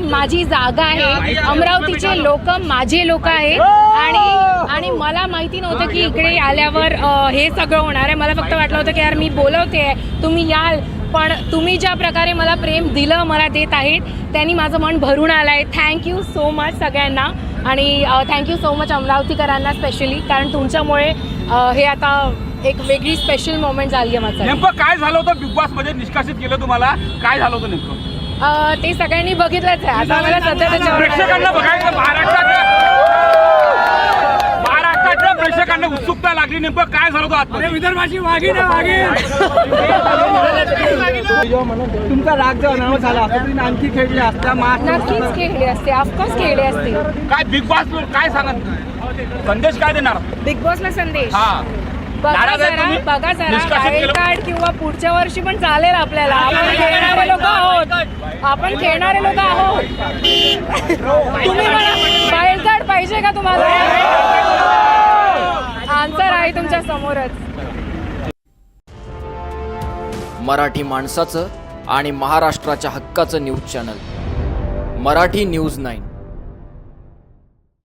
माझी जागा आहे, अमरावतीचे लोक माझे लोक आहेत आणि मला माहिती नव्हतं की इकडे आल्यावर हे सगळं होणार आहे. मला फक्त वाटलं होतं की यार मी बोलवते तुम्ही याल, पण तुम्ही ज्या प्रकारे मला प्रेम दिलं, मला देत आहेत, त्यांनी माझं मन भरून आलं आहे. थँक्यू सो मच सगळ्यांना आणि थँक्यू सो मच अमरावतीकरांना स्पेशली, कारण तुमच्यामुळे हे आता एक वेगळी स्पेशल मोमेंट झाली आहे माझं. नेमकं काय झालं होतं बिग बॉस मध्ये निष्कासित केलं तुम्हाला, काय झालं होतं नेमकं? ते सगळ्यांनी बघितलंच आहे. आता मला सध्या प्रेक्षकांना बघायचं, महाराष्ट्राच्या प्रेक्षकांना उत्सुकता लागली. नेमकं काय झालं होतं? विदर्भाची वाघीण तुमचा राग जो अनावत झाला तुम्ही आणखी खेळले असता? नक्कीच खेळले असते, ऑफकोर्स खेळले असते. काय बिग बॉस काय सांगत, संदेश काय देणार बिग बॉसला संदेश? हा, बघा जरा वाईल्ड कार्ड किंवा पुढच्या वर्षी पण चालेल आपल्याला. आपण खेळणारे लोक आहोत, तुम्ही मला वाईल्ड कार्ड पाहिजे का तुम्हाला? आन्सर आहे तुमच्या समोरच. मराठी माणसाचं आणि महाराष्ट्राच्या हक्काचं न्यूज चॅनल मराठी न्यूज 9.